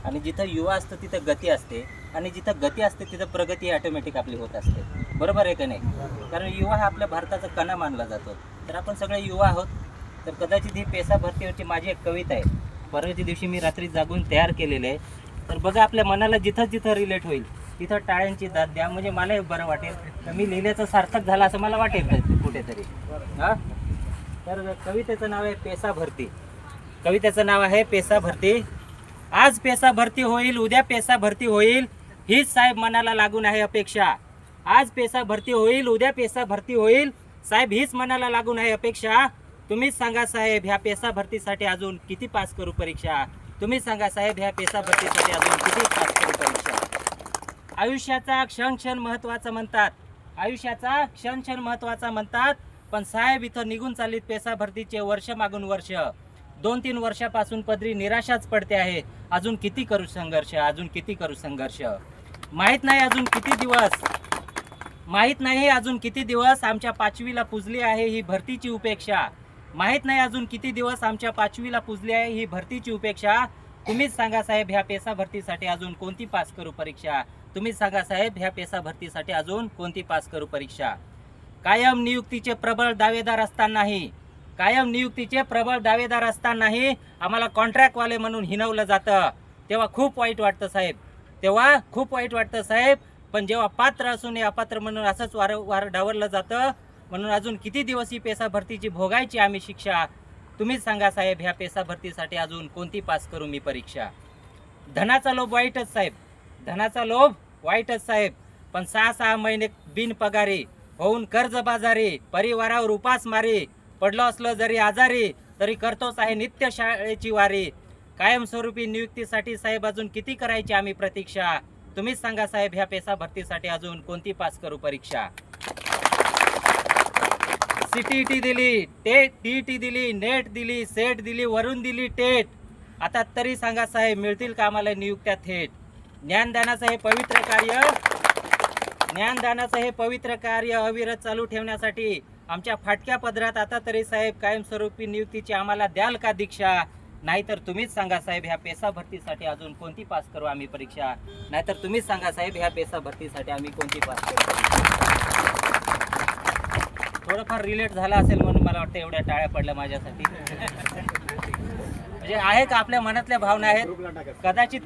आणि जिथं युवा असतं तिथं गती असते, आणि जिथं गती असते तिथं प्रगती ऑटोमॅटिक आपली होत असते. बरोबर आहे का नाही? कारण युवा हा आपल्या भारताचा कणा मानला जातो. तर आपण सगळे युवा आहोत. तर कदाचित ही पेसा भरतीवरची माझी एक कविता आहे, परवाच्या दिवशी मी रात्री जागून तयार केलेली आहे. तर बघा, आपल्या मनाला जिथं जिथं रिलेट होईल तिथं टाळ्यांची दाद द्या, म्हणजे मलाही बरं वाटेल. तर मी लिहिल्याचं सार्थक झालं असं मला वाटेल कुठेतरी. हां, तर कवितेचं नाव आहे पेसा भरती. कवितेचं नाव आहे पेसा भरती. आज पेसा भरती होईल, उद्या पेसा भरती होईल, हीच साहेब मनाला लागून आहे अपेक्षा. आज पेसा भरती होईल, उद्या पेसा भरती होईल, साहेब हीच मनाला लागून आहे अपेक्षा. तुम्हीच सांगा साहेब, ह्या पेसा भरतीसाठी अजून किती पास करू परीक्षा. तुम्हीच सांगा साहेब, ह्या पेसा भरतीसाठी अजून किती पास करू परीक्षा. आयुष्याचा क्षण क्षण महत्त्वाचा म्हणतात, आयुष्याचा क्षण क्षण महत्त्वाचा म्हणतात, पण साहेब इथं निघून चाललीत पेसा भरतीचे वर्ष मागून वर्ष. 2-3 वर्षापासून पदरी निराशाच पडते आहे. अजून किती करू संघर्ष, अजून किती करू संघर्ष. माहीत नाही अजून किती दिवस, माहीत नाही अजून किती दिवस आमच्या 5वीला पुजली आहे ही भरतीची उपेक्षा. माहीत नाही अजून किती दिवस आमच्या 5वीला पुजली आहे ही भरतीची उपेक्षा. तुम्हीच सांगा साहेब, ह्या पेसा भरतीसाठी अजून कोणती पास करू परीक्षा. तुम्हीच सांगा साहेब, ह्या पेसा भरतीसाठी अजून कोणती पास करू परीक्षा. कायम नियुक्तीचे प्रबळ दावेदार असतानाही, कायम नियुक्तीचे प्रबळ दावेदार असतानाही आम्हाला कॉन्ट्रॅक्टवाले म्हणून हिणवलं जातं. तेव्हा खूप वाईट वाटतं साहेब, तेव्हा खूप वाईट वाटतं साहेब. पण जेव्हा पात्र असून अपात्र म्हणून असंच वारंवार डावरलं जातं, म्हणून अजून किती दिवस ही पेसा भरतीची भोगायची आम्ही शिक्षा. तुम्हीच सांगा साहेब, ह्या पेसा भरतीसाठी अजून कोणती पास करू मी परीक्षा. धनाचा लोभ वाईटच साहेब, धनाचा लोभ वाईटच साहेब, पण 6-6 महिने बिनपगारी होऊन कर्जबाजारी, परिवारावर उपासमारी, पडलो असलो जरी आजारी तरी करतोच आहे नित्य शाळेची वारी. कायमस्वरूपी नियुक्तीसाठी साहेब अजून किती करायची आम्ही प्रतीक्षा. तुम्हीच सांगा साहेब, ह्या पेसा भरतीसाठी अजून कोणती पास करू परीक्षा. CTET दिली, TET दिली, नेट दिली, सेट दिली, वरून दिली टेट. आता तरी सांगा साहेब, मिळतील का आम्हाला नियुक्त्या थेट. ज्ञानदानाचं हे पवित्र कार्य, ज्ञानदानाचं हे पवित्र कार्य अविरत चालू ठेवण्यासाठी आमच्या फाटक्या पदरात आता तरी साहेब कायमस्वरूपी नियुक्तीची आम्हाला द्याल का दीक्षा. नाहीतर तुम्हीच सांगा साहेब, ह्या पेसा भरतीसाठी अजून कोणती पास करू आम्ही परीक्षा. नाहीतर तुम्हीच सांगा साहेब, ह्या पेसा भरतीसाठी आम्ही कोणती पास करू. थोडंफार रिलेट झाला असेल म्हणून मला वाटतं एवढ्या टाळ्या पडल्या माझ्यासाठी. म्हणजे आहे का आपल्या मनातल्या भावना आहेत कदाचित.